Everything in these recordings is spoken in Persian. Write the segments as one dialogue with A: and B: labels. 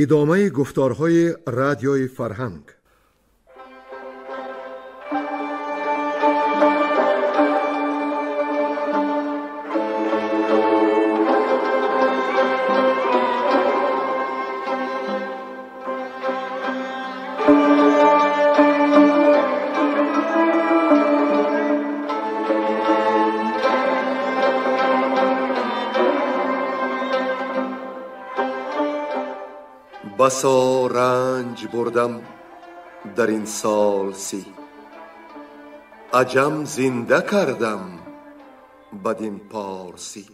A: ادامه گفتارهای رادیوی فرهنگ.
B: بسا رنج بردم در این سال سی، عجم زنده کردم بدین پارسی.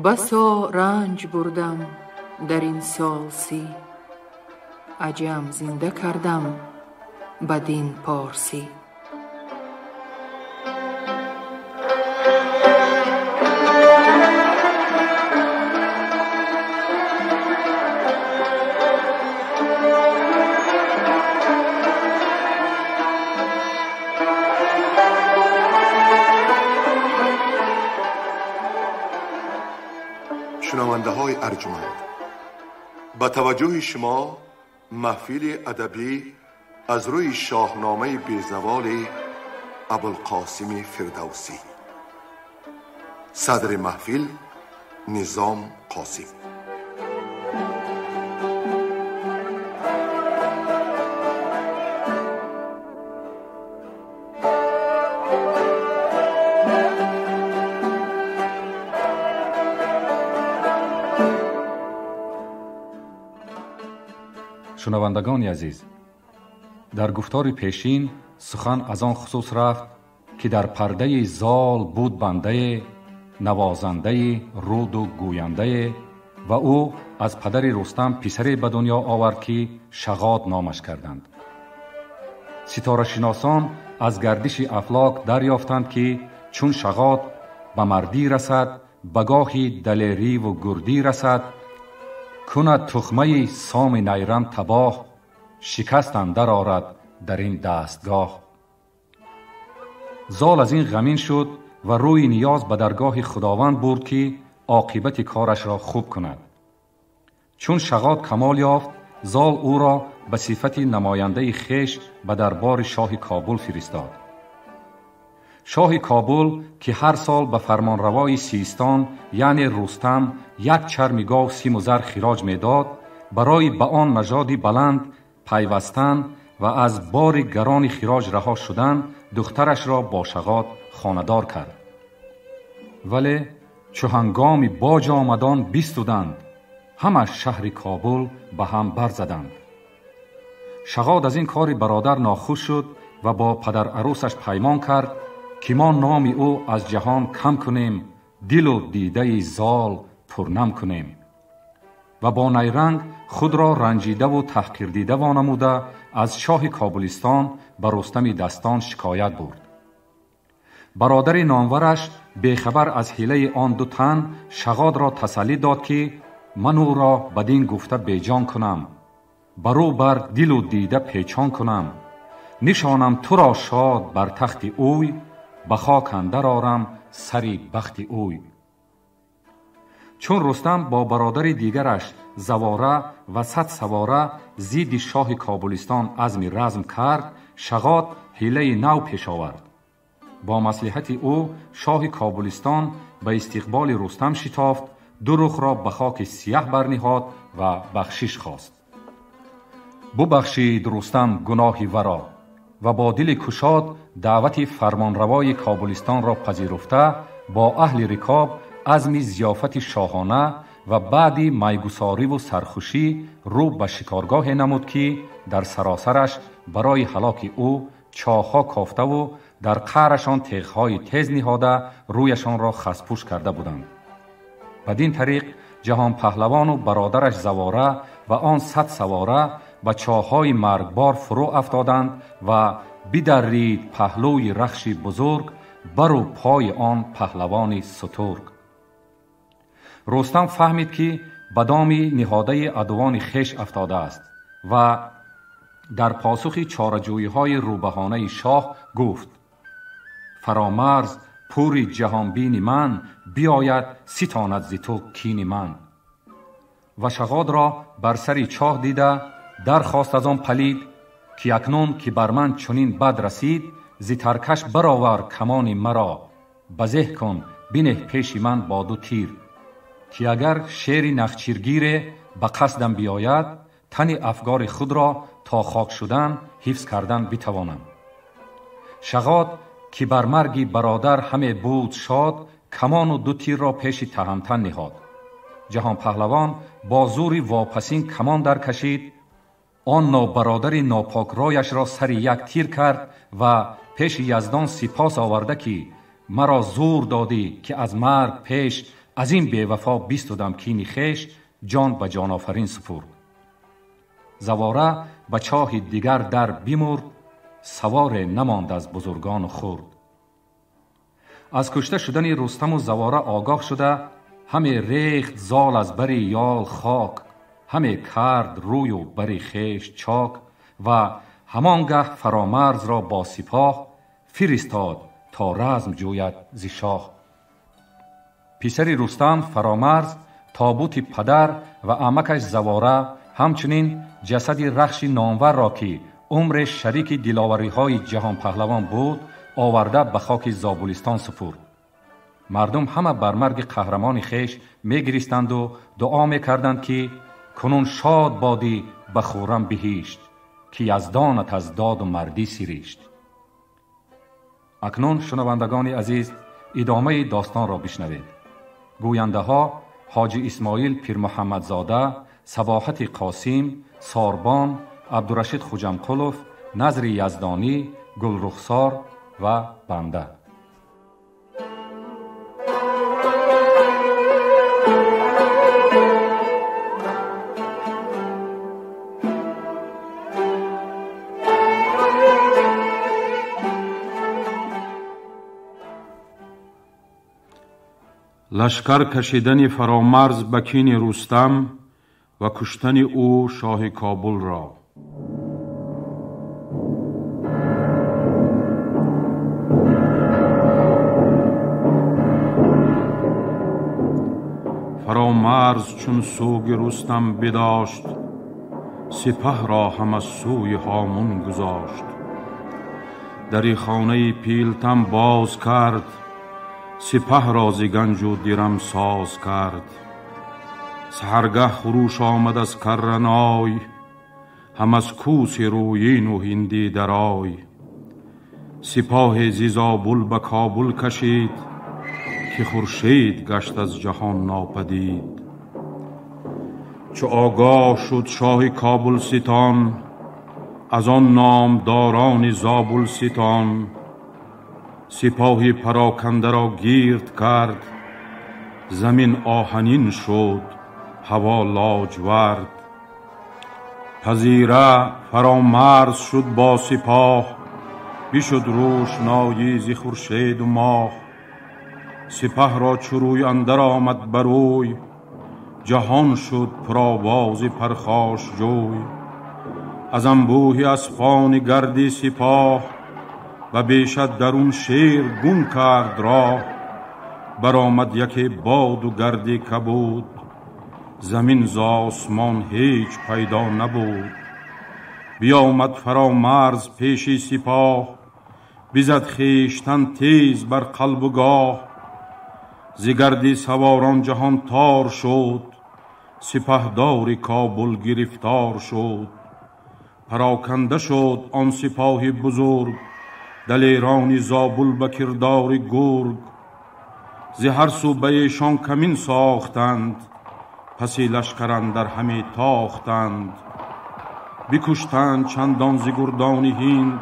C: بسا رنج بردم در این سال سی، عجم زنده کردم بدین پارسی.
B: شنونده های ارجمند، با توجه شما محفل ادبی از روی شاهنامه بیزوال ابوالقاسم فردوسی. صدر محفل نظام قاسم.
D: شنوندگان عزیز، در گفتار پیشین سخن از آن خصوص رفت که در پرده زال بود بنده، نوازنده، رود و گوینده و او از پدر رستم پسری به دنیا آورد که شغاد نامش کردند. ستاره شناسان از گردش افلاک دریافتند که چون شغاد به مردی رسد، بگاهی دلیری و گردی رسد، کند تخمه سام نیرم تباه، شکست اندر آرد در این دستگاه. زال از این غمین شد و روی نیاز به درگاه خداوند برد که عاقبت کارش را خوب کند. چون شغاد کمال یافت، زال او را به صفت نماینده خویش به دربار شاه کابل فرستاد. شاه کابل که هر سال به فرمانروای سیستان یعنی رستم یک چرم گاو سیم و زر خراج میداد، برای به آن نژاد بلند پیوستن و از بار گران خراج رها شدن دخترش را با شغاد خانه‌دار کرد. ولی چو هنگام باج آمدان بیستودند، همه شهر کابل به هم برزدند. شغاد از این کار برادر ناخوش شد و با پدر عروسش پیمان کرد که ما نام او از جهان کم کنیم، دل و دیده زال پرنم کنیم. و با نیرنگ خود را رنجیده و تحقیر دیده وانموده از شاه کابلستان به رستم دستان شکایت برد. برادر نامورش بیخبر از حیله آن دو تن شغاد را تسلی داد که من او را بدین گفته بیجان کنم، برو بر دل و دیده پیچان کنم، نشانم تو را شاد بر تخت اوی، به خاک اندر آرم سری بخت اوی. چون رستم با برادر دیگرش زواره و صد سواره ضد شاه کابلستان عزم رزم کرد، شغاد حیله نو پیش آورد. با مصلحت او شاه کابلستان به استقبال رستم شتافت، دو رخ را به خاک سیاه برنهاد و بخشش خواست. ببخشید رستم گناه ورا و با دل کشاد دعوت فرمانروای کابلستان را پذیرفته، با اهل رکاب عزم ضیافت شاهانه و بعد میگساری و سرخوشی رو به شکارگاه نمود که در سراسرش برای هلاک او چاه‌ها کافته و در قعرشان تیغ‌های تیز نهاده رویشان را خسپوش کرده بودند. بدین طریق جهان پهلوان و برادرش زواره و آن صد سواره به چاه‌های مرگبار فرو افتادند و بدرید پهلوی رخش بزرگ بر و پای آن پهلوان سترگ. رستم فهمید که به دام نهاده عدوان خویش افتاده است و در پاسخ چاره‌جویی‌های روبهانه شاه گفت: فرامرز پوری جهانبین من، بیاید ستاند ز تو کین من. و شغاد را بر سری چاه دیده درخواست از آن پلید که اکنون که بر من چنین بد رسید زی ترکش برآور کمان مرا بزه کن بنه پیش من با دو تیر که اگر شیر نخچیرگیر به قصدم بیاید تن افگار خود را تا خاک شدن حفظ کردن بتوانم. شغاد که بر مرگی برادر همه بود شاد کمان و دو تیر را پیش تهمتن نهاد. جهان پهلوان با زوری واپسین کمان در کشید، آن نابرادر ناپاک رایش را سر یک تیر کرد و پیش یزدان سپاس آورده که مرا زور دادی که از مرگ پیش از این بی‌وفا بیستودم کینی خیش جان به جان آفرین سپرد. زواره به چاه دیگر در بیمرد، سوار نماند از بزرگان و خرد. از کشته شدن رستم و زواره آگاه شده همه ریخت زال از بر یال خاک، همه کرد روی و بر خویش چاک و همانگه فرامرز را با سپاه فرستاد تا رزم جوید ز شاه. پسر رستم فرامرز تابوت پدر و عمکش زواره همچنین جسد رخش نامور را که عمر شریک دلاوری های جهان پهلوان بود آورده به خاک زابلستان سپرد. مردم همه بر مرگ قهرمان خیش میگریستند و دعا میکردند که کنون شاد بادی به خورم بهشت که یزدانت از داد و مردی سیریشت. اکنون شنوندگان عزیز ادامه داستان را بشنوید. گوینده ها حاجی اسماعیل پیر محمد زاده، صباحت قاسم، ساربان، عبدالرشید خوجمقلوف، نظر یزدانی، گل رخسار و بنده.
E: لشکر کشیدن فرامرز به کین رستم و کشتن او شاه کابل را. فرامرز چون سوگ رستم بداشت، سپه را هم از سوی هامون گذاشت. در خانه پیلتن باز کرد، سپه را ز گنج و درم ساز کرد. سحرگه خروش آمد از کرنای، هم از کوس رویین و هندی درای. سپاه ز زابل به کابل کشید، که خورشید گشت از جهان ناپدید. چو آگاه شد شاه کابل ستان، از آن نامداران زابل ستان. سپاه پراکنده را گیرد کرد، زمین آهنین شد هوا لاجورد. پذیره فرامرز شد با سپاه، بشد روشنایی ز خورشید و ماه. سپه را چو روی اندر آمد بروی، جهان شد پرآواز پرخاش جوی. از انبوه اسپان گردی سپاه، و بیشد درون شیر گم کرد راه. برآمد یکی باد و گردی کبود، زمین ز آسمان هیچ پیدا نبود. بیامد فرامرز پیش سپاه، بزد خویشتن تیز بر قلب و گاه. ز گردی سواران جهان تار شد، سپهدار کابل گرفتار شد. پراکنده شد آن سپاه بزرگ، دلیران زابل به کردار گرگ. ز هر سو به ایشان کمین ساختند، پسی لشکر اندر همی تاختند. بکشتند چندان ز گردان هند،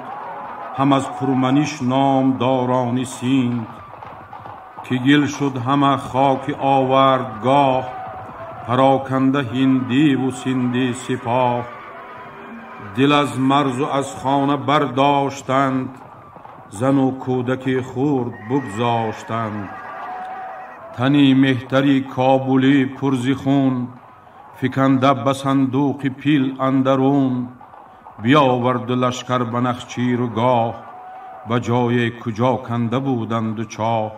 E: هم از پرمنش نامداران سیند. که گل شد همه خاک آوردگاه، پراکنده هندی و سندی سپاه. دل از مرز و از خانه برداشتند، زن و کودک خرد بگذاشتند. تنی مهتری کابلی پر ز خون، فکنده به صندوق پیل اندرون. بیاورد لشکر به نخچیر و گاه، به جای کجا کنده بودند و چاه.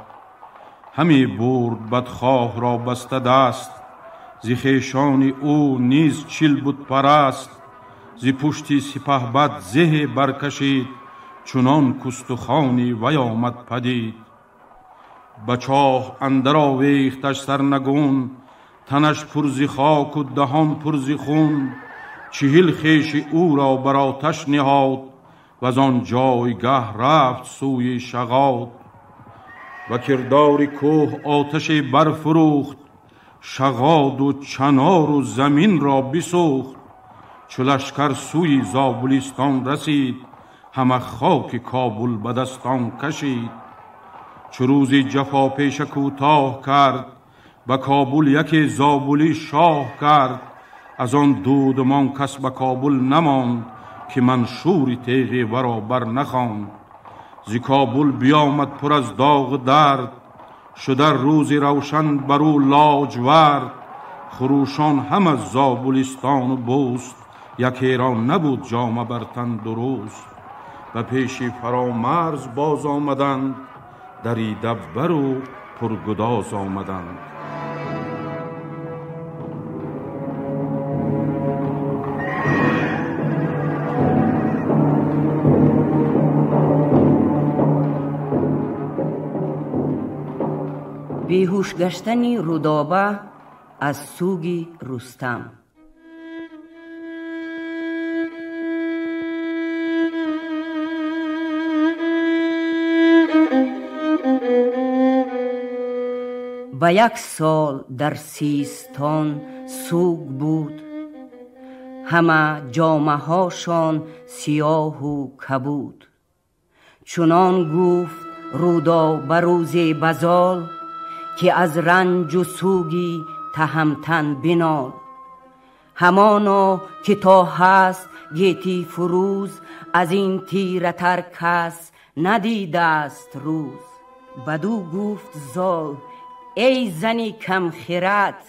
E: همی برد بدخواه را بسته دست، ز خویشان او نیز چیل بود پرست. ز پشتی سپهبد زه برکشید، چنان کاستخوانی وی آمد پدید. به چاه اندر آویختش سرنگون، تنش پر ز خاک و دهان پر ز خون. 40 خویش او را بر آتش نهاد، وز آن جایگه رفت سوی شغاد. و کردار کوه آتش برفروخت، شغاد و چنار و زمین را بسوخت. چو لشکر سوی زابلستان رسید، همه خاک کابل به دستان کشید. چو روز جفا پیش کوتاه کرد، به کابل یکی زابلی شاه کرد. از آن دودمان کس به کابل نماند، که منشور تیغ ورا بر نخواند. ز کابل بیامد پر از داغ درد، شده روز روشن برو لاجورد. خروشان هم از زابلستان و بست، یکی را نبود جامه بر تن درست. به پیش فرامرز باز آمدند، دریده بر و پرگداز آمدند.
F: بیهوش گشتن رودابه از سوگ رستم. به 1 سال در سیستان سوگ بود، همه جامه هاشان سیاه و کبود. چنان گفت رودابه روز بزال، که از رنج و سوگی تهمتن بنال. همانا که تا هست گیتی فروز، از این تیره تر کس ندیده است روز. بدو گفت زال ای زنی کم خرد،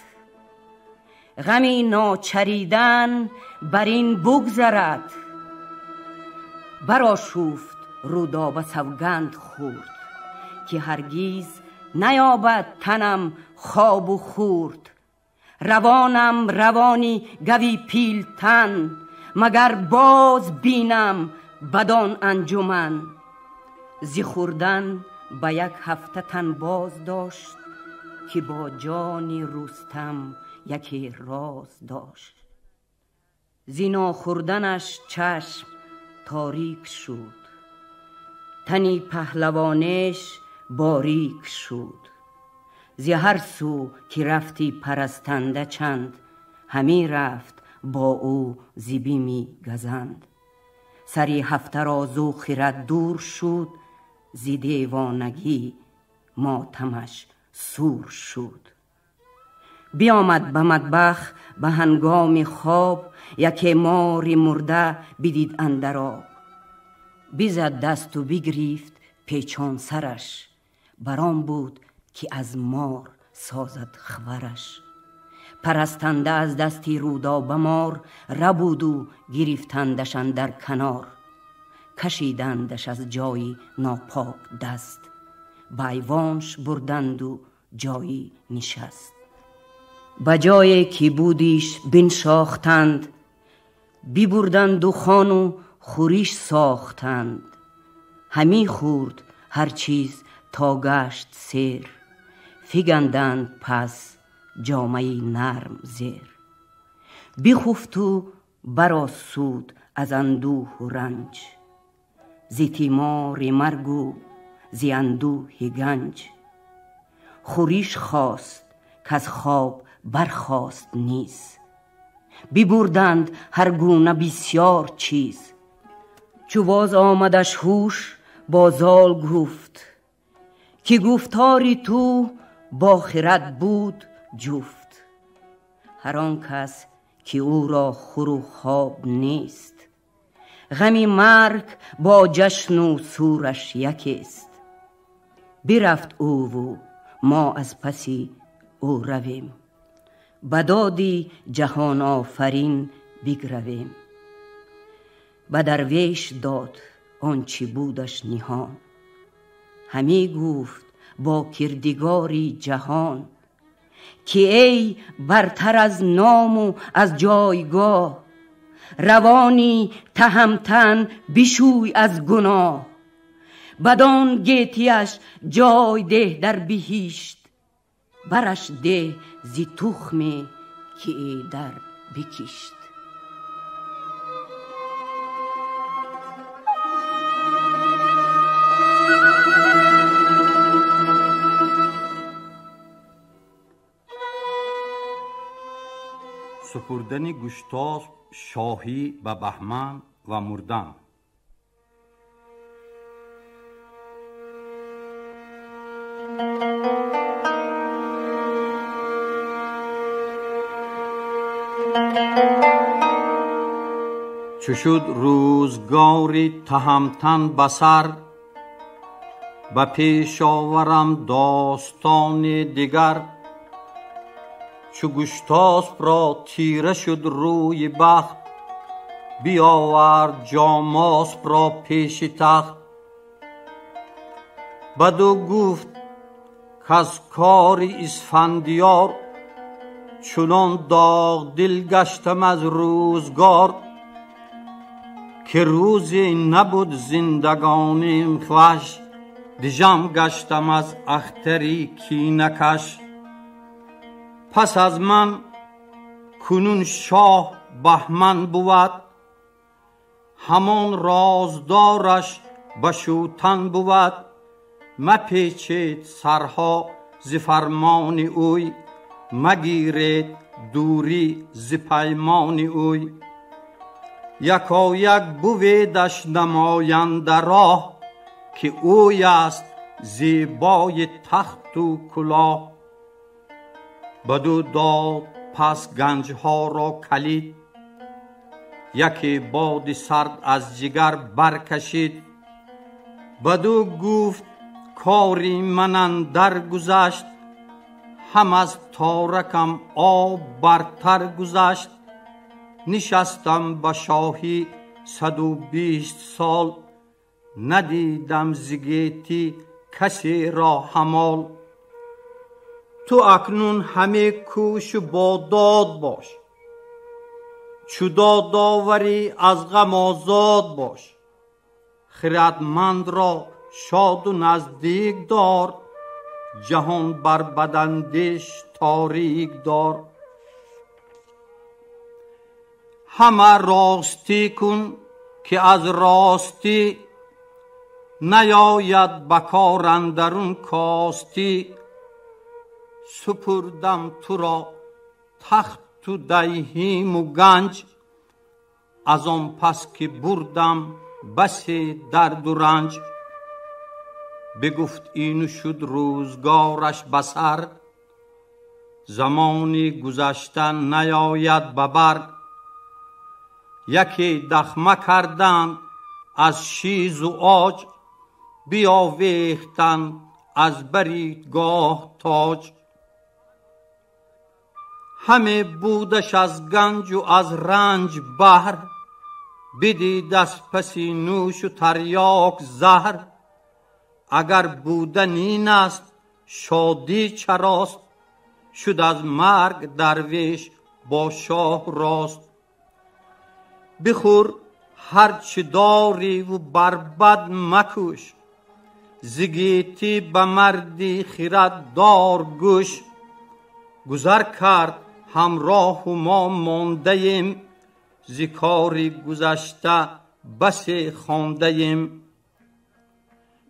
F: غمی ناچریدن بر این بگذرد. برآشفت رودابه سوگند خورد، که هرگیز نیابد تنم خواب و خورد. روانم روانی گوی پیلتن، مگر باز بینم بدان انجمن. ز خوردن به 1 هفته تن باز داشت، که با جان رستم یکی راز داشت. زینا خوردنش چشم تاریک شد، تنی پهلوانش باریک شد. ز هر سو که رفتی پرستنده چند، همی رفت با او ز بیمی گزند. سری هفته را زو خرد دور شد، ز دیوانگی ماتمش سور شد. بیامد به مطبخ به هنگام خواب، یکی ماری مرده بدید اندر آب. بزد دست و بگریفت پیچان سرش، برام بود که از مار سازد خورش. پرستنده از دستی رودابه مار، ربود و گرفتندشان در کنار. کشیدندش از جایی ناپاک دست، به ایوانش بردند و جایی نشست. به جایی که بودیش بنشاختند، ببردند و خوان و خوریش ساختند. همی خورد هر چیز تا گشت سیر، فگندند پس جامه نرم زیر. بخفت و برآسود از اندوه و رنج، ز تیمار مرگ و ز اندوه گنج. خوریش خواست که از خواب برخاست نیز، ببردند هر گونه بسیار چیز. چو باز آمدش هوش با زال گفت، که گفتاری تو با خرد بود جفت. هر آن کس که او را خور و خواب نیست، غمی مرگ با جشن و سورش یکیست. برفت او و ما از پسی او رویم، به دادی جهان آفرین بگرویم. به درویش داد آنچه بودش نهان، همی گفت با کردگاری جهان. که ای برتر از نام و از جایگاه، روانی تهمتن بشوی از گناه. بدان گیتیش جای ده در بهشت، برش ده زی تخمی که ای در بکشت.
E: سپردن گشتاسپ شاهی به بهمن و مردن. چو شد روزگاری تهمتن بسر، به پیش آورم داستان دیگر. چو گشتاسپ را تیره شد روی بخت، بیاورد جاماسپ را پیش تخت. بدو گفت کز کار اسفندیار، چنان داغ دل گشتم از روزگار. که روزی نبود زندگانیم خوش، دژم گشتم از اختری کینه‌کش. پس از من کنون شاه بهمن بود، همان رازدارش بشوتن بود. مپیچید سرها ز فرمان اوی، مگیرید دوری ز پیمان اوی. یکایک بویدش نماینده راه، که اوی است زیبای تخت و کلاه. بدو داد پس گنجها را کلید، یکی باد سرد از جگر برکشید. بدو گفت کاری من اندر گذشت، هم از تارکم آب برتر گذشت. نشستم به شاهی 120 سال، ندیدم ز گیتی کسی را همال. تو اکنون همه کوش و با داد باش، چو داد آوری از غم آزاد باش. خردمند را شاد و نزدیک دار، جهان بر بداندیش تاریک دار. همه راستی کن که از راستی، نیاید بکار اندرون کاستی. سپردم تو را تخت و دیهیم و گنج، از آن پس که بردم بسی درد و رنج. بگفت اینو شد روزگارش بسر، زمانی گذشتن نیاید ببر. یکی دخمه کردند از شیز و عاج، بیاویختند از بریدگاه تاج. همه بودش از گنج و از رنج بهر، بدید از پسی نوش و تریاک زهر. اگر بودن این است شادی چراست، شد از مرگ درویش با شاه راست. بخور هرچه داری و بر بد مکوش، ز گیتی به مردی خرد دار گوش. گذر کرد همراه و ما مانده ایم، ز کاری گذشته بسی خوانده ایم.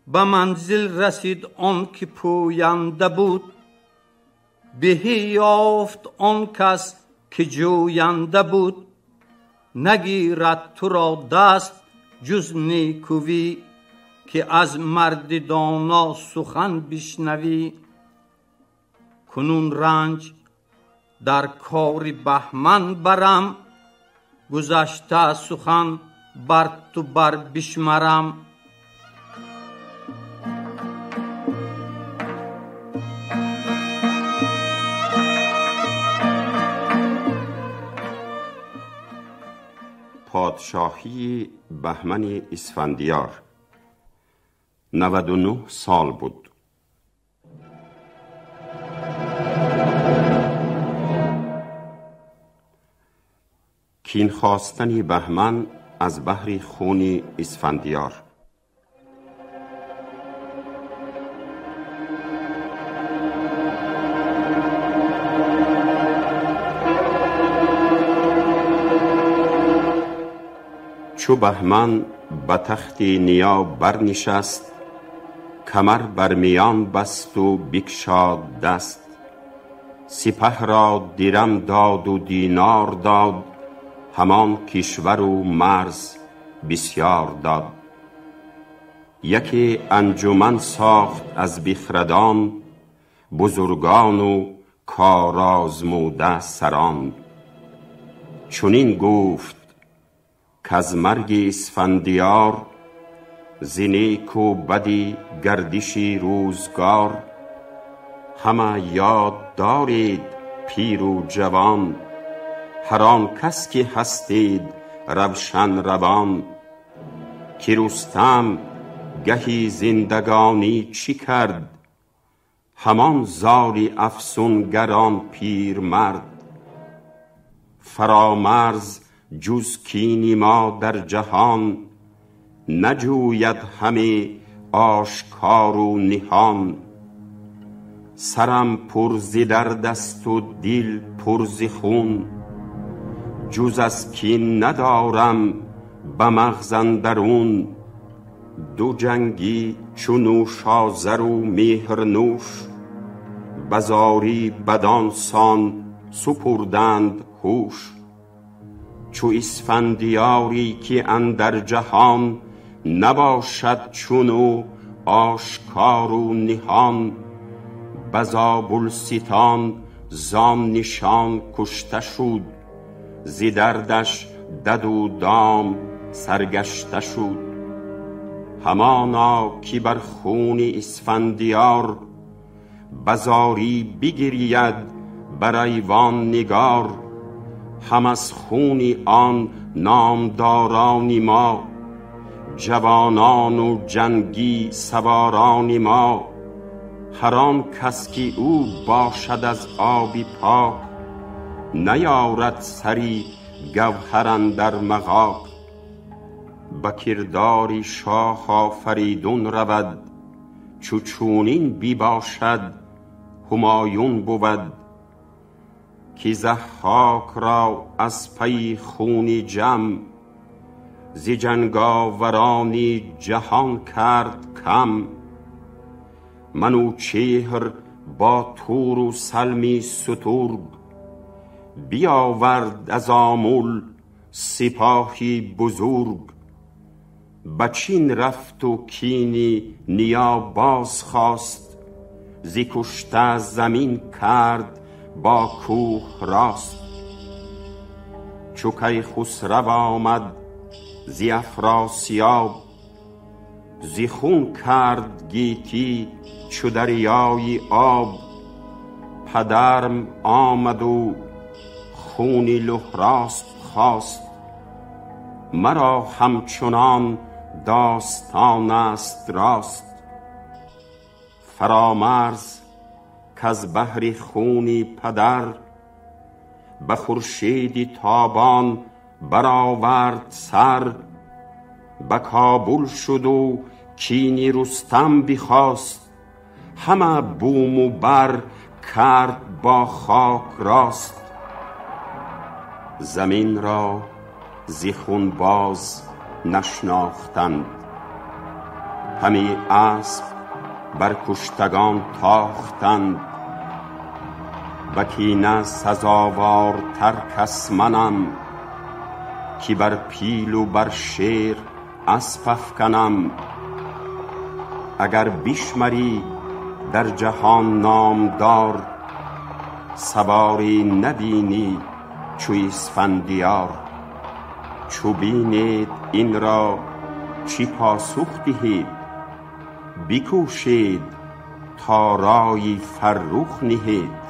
E: به منزل رسید آن که پوینده بود، بهی یافت آن کس که جوینده بود. نگیرد تو را دست جز نیکویی، که از مرد دانا سخن بشنوی. کنون رنج در کار بهمن برم، گذشته سخن بر تو بر بشمرم.
G: پادشاهی بهمن اسفندیار 99 سال بود. کین خواستن بهمن از بحر خون اسفندیار. چو بهمن به تخت نیا برنشست، کمر بر میان بست و بگشاد دست. سپه را درم داد و دینار داد، همان کشور و مرز بسیار داد. یکی انجمن ساخت از بخردان، بزرگان و کارآزموده سران. چنین گفت کز مرگ اسفندیار، ز نیک و بدی گردشی روزگار. همه یاد دارید پیر و جوان، هر آن کس که هستید روشن روان. که رستم گهی زندگانی چی کرد، همان زال افسونگران پیر مرد. فرامرز جز کین ما در جهان، نجوید همه آشکار و نهان. سرم پر ز درد است و دل پر ز خون، جز از کین ندارم به مغز اندرون. دو جنگی چو نوشازر و مهرنوش، به زاری بدان سان سپردند هوش. چو اسفندیاری که اندر جهان، نباشد چونو آشکار و نهان. به زابلستان زان نشان کشته شد، ز دردش دد و دام سرگشته شد. همانا که بر خون اسفندیار، به زاری بگرید بر ایوان نگار. هم از خون آن نامداران ما، جوانان و جنگی سواران ما. هر آن کس که او باشد از آبی پاک، نیارد سری گوهر اندر مغاک. به کردار شاه آفریدون رود، چو چونین بی باشد همایون بود. که ضحاک را از پی خون جم، ز جنگاورانی جهان کرد کم. منوچهر با تور و سلمی سترگ، بیاورد از آمل سپاهی بزرگ. به چین رفت و کین نیا باز خواست، ز کشته زمین کرد با کوه راست. چو کیخسرو آمد ز افراسیاب، ز خون کرد گیتی چو دریای آب. پدرم آمد و خون لهراست خواست، مرا همچنان داستان است راست. فرامرز کز بحر خون پدر، به خورشید تابان برآورد سر. به کابل شد و کین رستم بخواست، همه بوم و بر کرد با خاک راست. زمین را ز خون باز نشناختند، همی اسب بر کشتگان تاختند. و کینه سزاوارتر کس منم، که بر پیل و بر شیر اسپ افکنم. اگر بشمری در جهان نامدار، سواری نبینی چو اسفندیار. چو بینید این را چی پاسخ دهید، بکوشید تا رای فرخ نهید.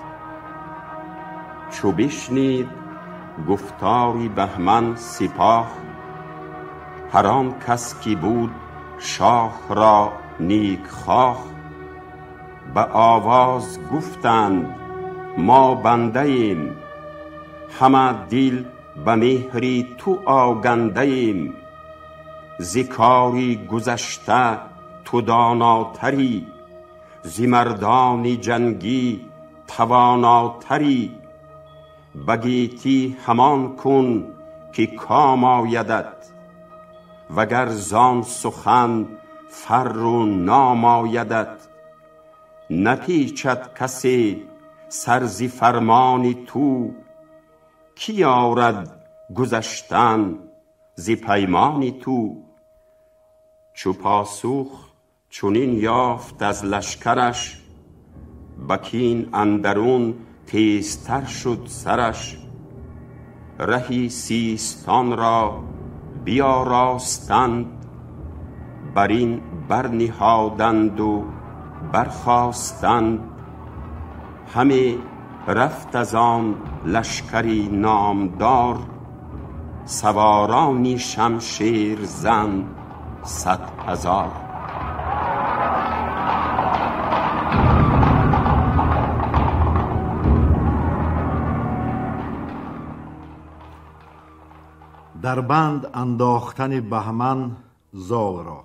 G: چو بشنید گفتاری بهمن سپاه، هر آن کس که بود شاه را نیک خواه. به آواز گفتند ما بنده ایم، همه دل به مهری تو آگنده ایم. ز کاری گذشته تو داناتری، ز مردان جنگی تواناتری. به گیتی همان کن که کام آیدت، وگر زان سخن فر و نام آیدت. نپیچد کسی سر ز فرمان تو، کی آرد گذشتن ز پیمان تو. چو پاسخ چنین یافت از لشکرش، به کین اندرون تیزتر شد سرش. رهی سیستان را بیاراستند، بر این برنهادند و برخاستند. همه رفت از آن لشکری نامدار، سوارانی شمشیر زن 100,000.
H: در بند انداختن بهمن زال را.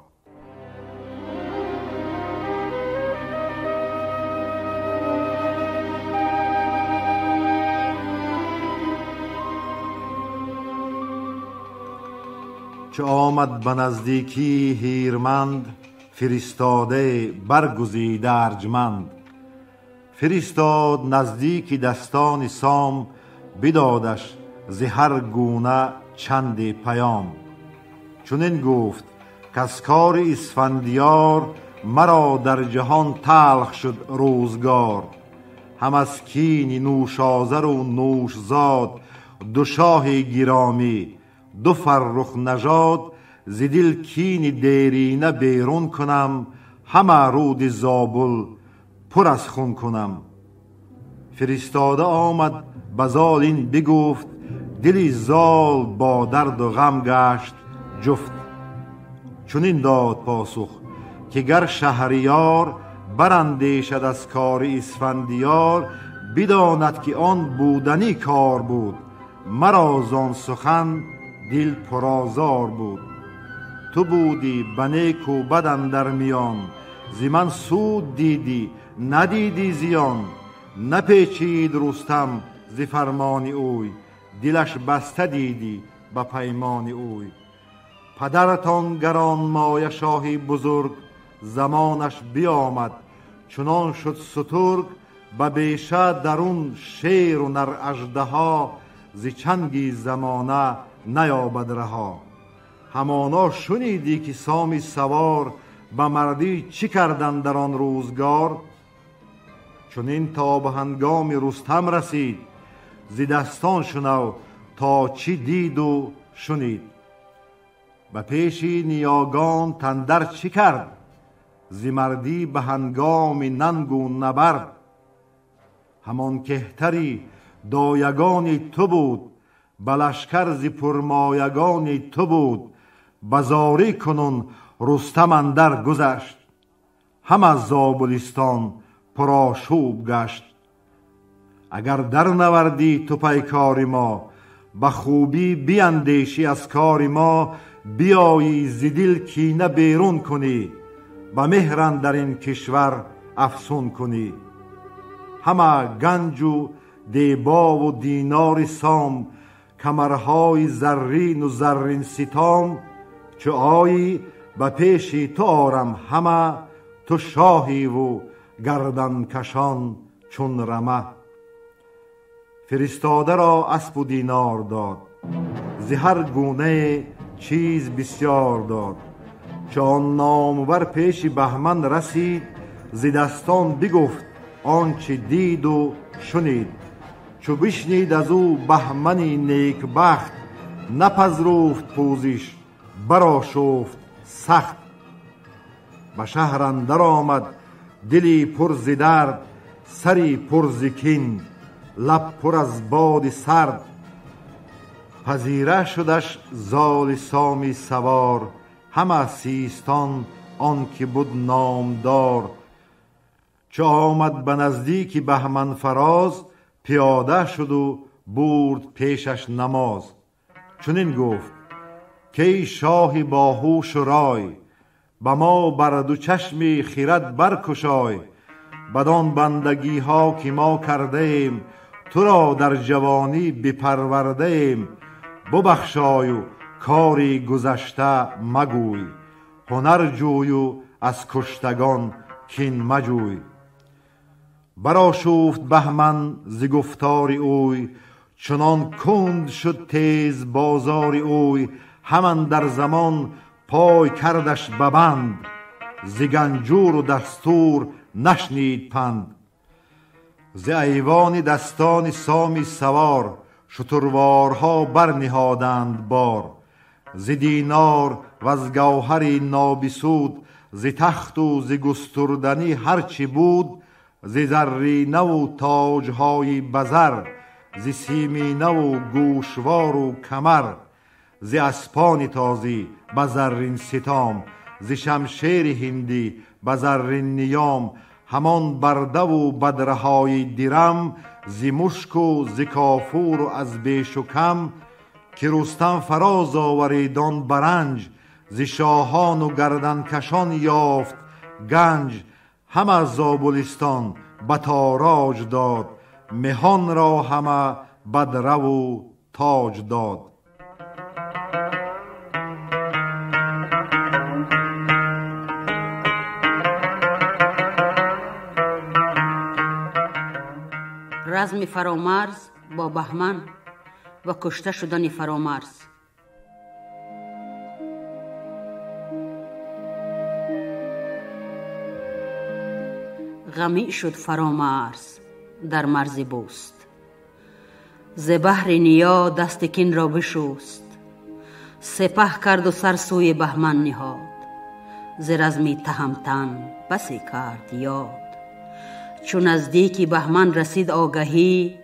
H: چه آمد به نزدیکی هیرمند، فرستاده برگزیده ارجمند. فرستاد نزدیک دستان سام، بدادش ز هر گونه چند پیام. چنین گفت کز کار اسفندیار، مرا در جهان تلخ شد روزگار. هم از کین نوشازر و نوشزاد، دو شاه گرامی دو فرخ نژاد. ز دل کین دیرینه بیرون کنم، همه رود زابل پر از خون کنم. فرستاده آمد به زال این بگفت، دلی زال با درد و غم گشت جفت. چنین داد پاسخ که گر شهریار، براندیشد از کار اسفندیار. بداند که آن بودنی کار بود، مرا زان سخن دل پرآزار بود. تو بودی به نیک و بد اندر میان، ز من سود دیدی ندیدی زیان. نپیچید رستم ز فرمان اوی، دلش بسته دیدی به پیمان اوی. پدرتان گرانمایه شاهی بزرگ، زمانش بیامد چنان شد سترگ. به بیشه درون شیر و نر اژدها، ز چنگی زمانه نیابد رها. همانا شنیدی که سامی سوار، به مردی چی کردند در آن روزگار. چنین تا به هنگام رستم رسید، ز دستان شنو تا چی دید و شنید. به پیش نیاگان تندر چی کرد، ز مردی به هنگام ننگ و نبرد. همان کهتری دایگانی تو بود، به لشکر ز پرمایگانی تو بود. بزاری کنون رستم اندر گذشت، هم از زابلستان پرآشوب گشت. اگر در نوردی تو پیکار ما، به خوبی بیندیشی از کار ما. بیایی ز دل کینه بیرون کنی، به مهر اندر این کشور افسون کنی. همه گنج و دیبا و دینار سام، کمرهای زرین و زرین ستام. چو آیی به پیش تو آرم همه، تو شاهی و گردن کشان چون رمه. فرستاده را اسب و دینار داد، ز هر گونه چیز بسیار داد. چون نامور پیش بهمن رسید، ز دستان بگفت آنچه دید و شنید. چو بشنید از او بهمنی نیک بخت، نپذروفت پوزش برآشفت سخت. به شهر اندر آمد دلی پر ز درد، سری پر ز کین لب پر از باد سرد. پذیره شدش زال سامی سوار، همه سیستان آن که بود نامدار. چو آمد به نزدیک بهمن فراز، پیاده شد و برد پیشش نماز. چنین گفت که ای شاهی با هوش و رای، به ما بر دو چشمی خیرت برکشای. بدان بندگی ها که ما کرده ایم، تو را در جوانی بپرورده ایم. ببخشای و کاری گذشته مگوی، هنر جوی و از کشتگان کین مجوی. برآشفت بهمن ز گفتار اوی، چنان کند شد تیز بازار اوی. همان در زمان پای کردش ببند، ز گنجور و دستور نشنید پند. ز ایوان دستان سامی سوار، شتروارها برنهادند بار. ز دینار و از گوهری نابسود، ز تخت و ز گستردنی هرچی بود. ز زرینه و تاجهای بزر، ز سیمینه و گوشوار و کمر. ز اسپان تازی به زرین ستام، ز شمشیر هندی به زرین نیام. همان برده و بدرهای درم، ز مشک و ز کافور و از بیش و کم. که رستم فراز آوریدان برنج، ز شاهان و گردنکشان یافت گنج. هم از زابلستان به تاراج داد، مهان را همه بدره و تاج داد.
F: رزم فرامرز با بهمن و کشته شدن فرامرز. غمی شد فرامرز در مرز بوست، ز بهر نیا دست کین را بشوست. سپه کرد و سر سوی بهمن نهاد، ز رزم تهمتن بسی کرد یاد. چون نزدیکی بهمن رسید آگهی،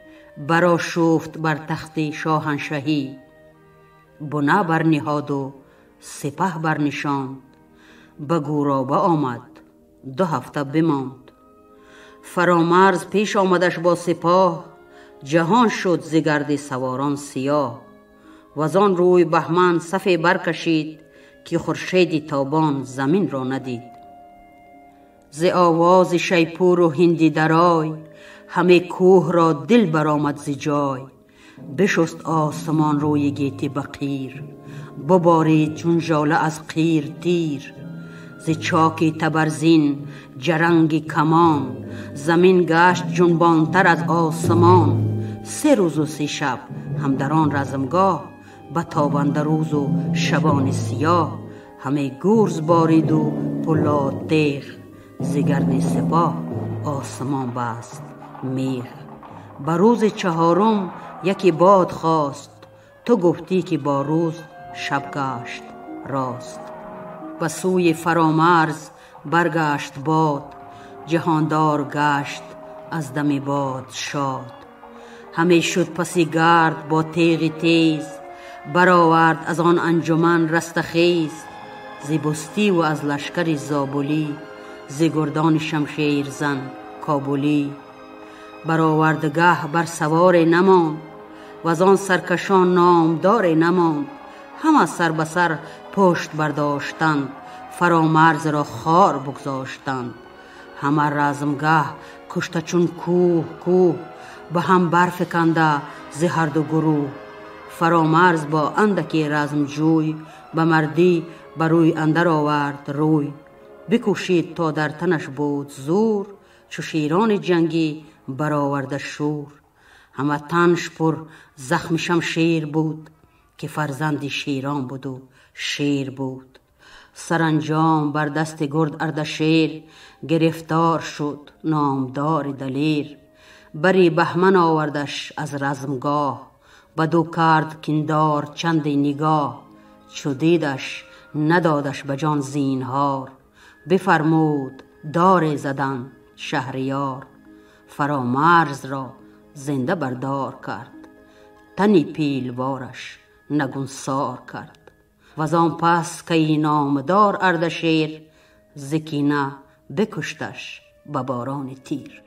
F: برآشفت بر تخت شاهنشهی. بنه برنهاد و سپه برنشاند، به گورابه آمد 2 هفته بماند. فرامرز پیش آمدش با سپاه، جهان شد ز گرد سواران سیاه. وزان روی بهمن صفی برکشید، که خورشید تابان زمین را ندید. ز آواز شیپور و هندی درای، همه کوه را دل برآمد ز جای. بشست آسمان روی گیتی بقیر، ببارید چون ژاله از قیر تیر. ز چاک تبرزین جرنگی کمان، زمین گشت جنبانتر از آسمان. 3 روز و 3 شب هم در آن رزمگاه، به تابنده روز و شبان سیاه. همه گرز بارید و پولاد تیغ، ز گرد سپاه آسمان بست میغ. به روز 4 یکی باد خواست، تو گفتی که با روز شب گشت راست. به سوی فرامرز برگشت باد، جهاندار گشت از دم باد شاد. همه شد پسی گرد با تیغ تیز، برآورد از آن انجمن رستخیز. ز بستی و از لشکر زابلی، ز گردان شمشیر زن کابلی. برآوردگه بر سوار نماند، و از آن سرکشان نامدار نماند. همه سر به سر پشت برداشتند، فرامرز را خار بگذاشتند. همه رزمگه کشته چون کوه کوه، به هم برفکنده ز هر دو گروه. فرامرز با اندکی رزم جوی، به مردی بر روی اندر آورد روی. بکوشید تا در تنش بود زور، چو شیران جنگی برآورده شور. همه تنش پر زخم شمشیر بود، که فرزند شیران بود و شیر بود. سرانجام بر دست گرد اردشیر، گرفتار شد نامدار دلیر. بری بهمن آوردش از رزمگاه، بدو کرد کیندار چند نگاه. چو دیدش ندادش به جان زینهار، بفرمود دار زدن شهریار. فرامرز را زنده بردار کرد، تنی پیلوارش نگونسار کرد. و آن پس که نامدار اردشیر، ز کینه بکشتش به باران تیر.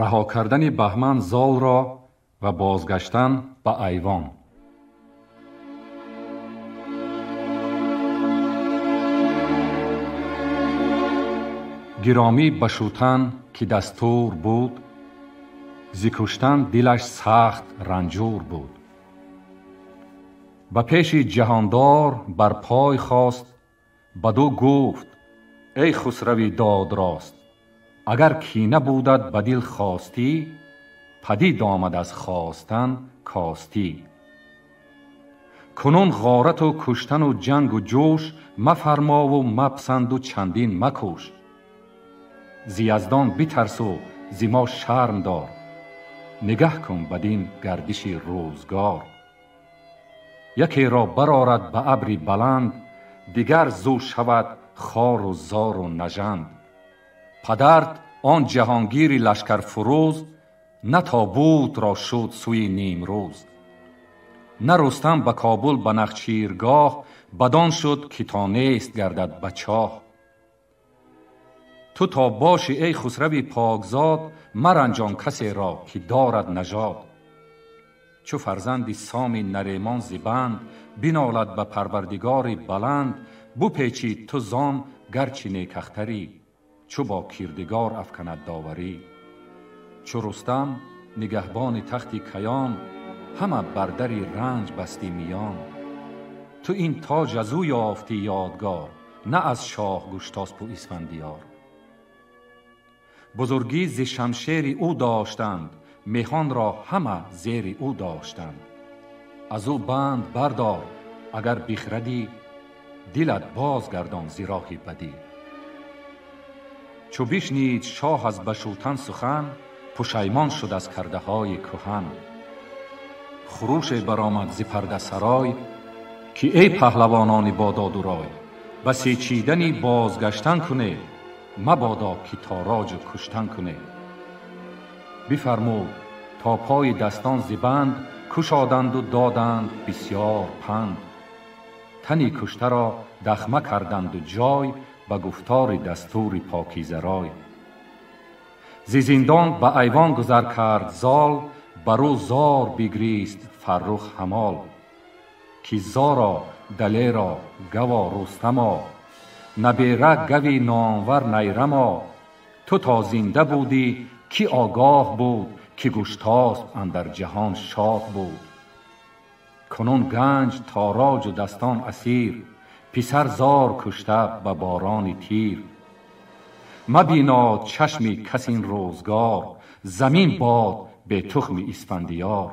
D: رها کردن بهمن زال را و بازگشتن به ایوان. گرامی بشوتن که دستور بود، زی کشتن دلش سخت رنجور بود. به پیش جهاندار بر پای خواست، بدو گفت ای خسروی داد راست. اگر کینه بودت به دل خواستی، پدید آمد از خواستن کاستی. کنون غارت و کشتن و جنگ و جوش، مفرما و مپسند و چندین مکوش. ز یزدان بترس و ز ما شرم دار، نگه کن بدین گردش روزگار. یکی را برآرد به ابری بلند، دیگر زو شود خار و زار و نژند. پدرت آن جهانگیر لشکر فروز، نه تابوت را شد سوی نیمروز. نه رستم به کابل به نخچیرگاه، بدان شد که تا نیست گردد به چاه. تو تا باشی ای خسروی پاکزاد، مرنجان کسی را که دارد نژاد. چو فرزندی سامی نریمان زبند، بنالد به پروردگاری بلند. بپیچید تو زان گرچه نیکختری، چو با کردگار افکند داوری. چو رستم نگهبان تختی کیان، همه بردری رنج بستی میان. تو این تاج از او یافتی یادگار، نه از شاه گشتاسپ و اسفندیار. بزرگی ز شمشیر او داشتند، میهان را همه زیر او داشتند. از او بند بردار اگر بخردی، دلت بازگردان ز راه بدی. چو بشنید شاه از بشوتن سخن، پشیمان شد از کرده های کهن. خروش برآمد ز پرده سرای، که ای پهلوانان با داد و رای. بسیچیدنی بازگشتن کنه، مبادا که تاراج کشتن کنه. بفرمود تا پای دستان زبند، کشادند و دادند بسیار پند. تنی کشته را دخمه کردند و جای، به گفتار دستور پاکیزه رای. ز زندان به ایوان گذر کرد زال، برو زار بگریست فرخ همال. که زارا دلیرا گوا رستما، نبیره گوی نامور نیرما. تو تا زنده بودی کی آگاه بود، که گشتاسپ اندر جهان شاه بود. کنون گنج تاراج و دستان اسیر، پسر زار کشته به باران تیر. مبیناد چشمی کس این روزگار، زمین باد به تخم اسفندیار.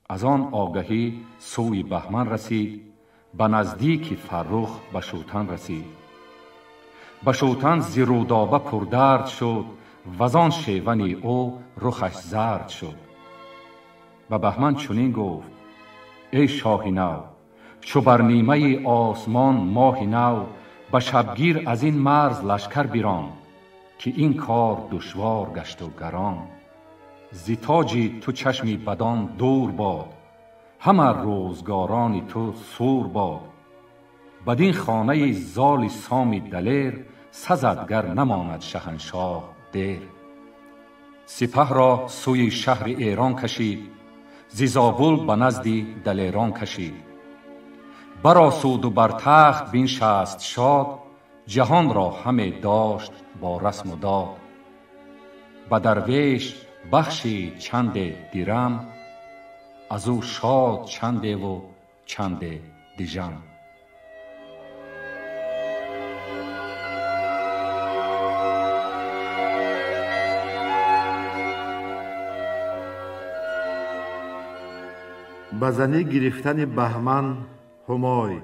D: از آن آگهی سوی بهمن رسید، به نزدیک فرخ بشوتن رسید. بشوتن ز رودابه پردرد شد، وزان شیون او رخش زرد شد. و بهمن چنین گفت ای شاه نو، چو بر نیمه آسمان ماه نو. به شبگیر از این مرز لشکر بیران، که این کار دشوار گشت و گران. ز تاجی تو چشمی بدان دور باد، همه روزگاران تو سور باد. بدین خانه زال سامی دلیر، سزدگر نماند شهنشاه دیر. سپه را سوی شهر ایران کشید، ز زابل به نزد دلیران کشید. برآسود و بر تخت بنشست شاد، جهان را همه داشت با رسم و داد. به درویش بخشی چند درم، از او شاد چنده و چند دژم.
H: به زنی گرفتن بهمن همای،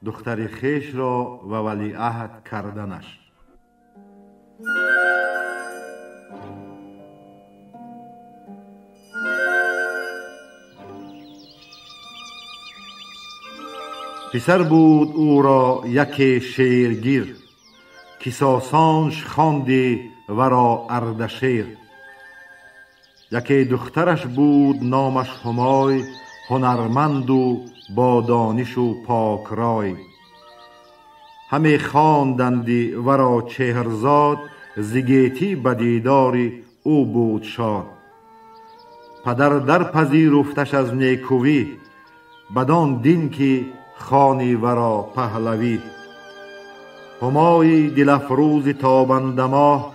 H: دختر خویش را و ولیعهد کردنش. پسر بود او را یکی شیرگیر، که ساسانش خواندی ورا اردشیر. یکی دخترش بود نامش همای، هنرمند و با دانش و پاک رای. همه خواندندی ورا چهرزاد، ز گیتی به دیدار او بود شاد. پدر در پذیرفتش از نیکویی، بدان دین که خوانی ورا پهلوی. همای دل افروز تابنده ماه،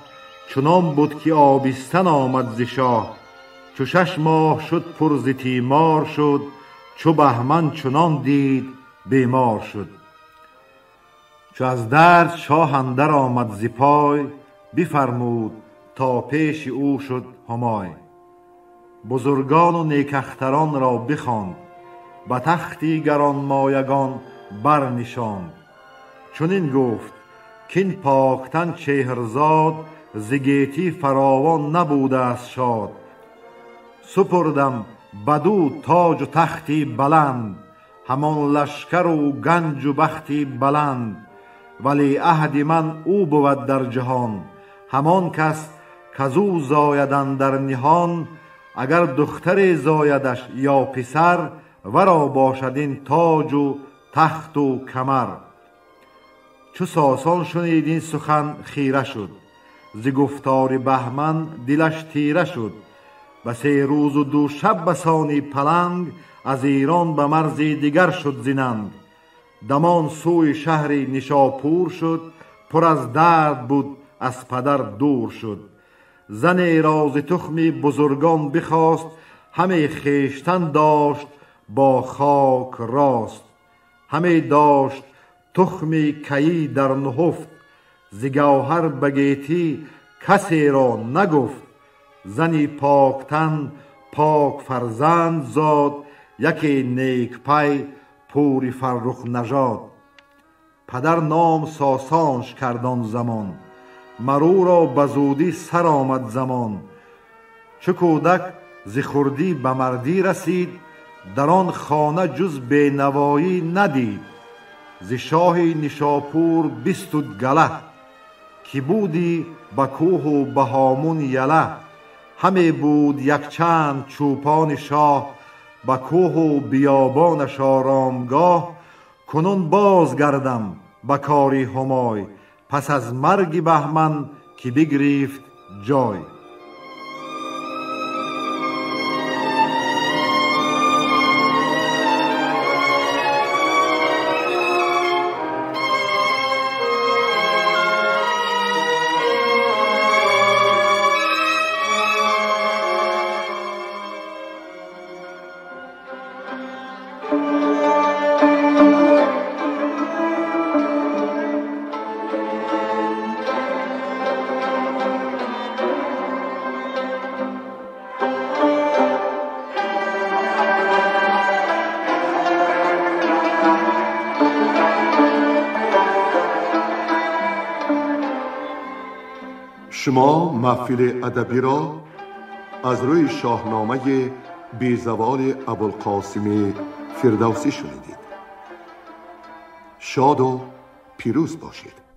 H: چنان بود که آبستن آمد ز شاه. چو 6 ماه شد پر ز تیمار شد، چو بهمن چنان دید بیمار شد. چو از درد شاه اندر آمد ز پای، بفرمود تا پیش او شد همای. بزرگان و نیکختران را بخواند، به تختی گرانمایگان برنشاند. چنین گفت کین پاکتن چهرزاد، ز گیتی فراوان نبوده است شاد. سپردم بدو تاج و تختی بلند، همان لشکر و گنج و بختی بلند. ولی عهد من او بود در جهان، همان کس کزو زایدن در نهان. اگر دختر زایدش یا پسر، ورا باشد این تاج و تخت و کمر. چو ساسان شنید این سخن خیره شد، ز گفتار بهمن دلش تیره شد. به 3 روز و 2 شب بسانی پلنگ، از ایران به مرز دیگر شد زننگ. دمان سوی شهر نشاپور شد، پر از درد بود از پدر دور شد. زن راز تخمی بزرگان بخواست، همه خیشتن داشت با خاک راست. همه داشت تخمی کیی در نهفت، ز گوهر به گیتی کسی را نگفت. زنی پاکتن پاک فرزند زاد، یکی نیک پی پوری فرخ نژاد. پدر نام ساسانش کردان زمان، مرو را بزودی سر آمد زمان. چو کودک ز خردی به مردی رسید، در آن خانه جز بینوایی ندید. ز شاه نشاپور بستود گله، که بودی به کوه و به هامون یله. همه بود یک چند چوپان شاه، به کوه و بیابانش آرامگاه. کنون باز گردم به کاری همای، پس از مرگ بهمن که بگرفت جای.
B: شما محفل ادبی را از روی شاهنامه بیزوال ابوالقاسم فردوسی شنیدید. شاد و پیروز باشید.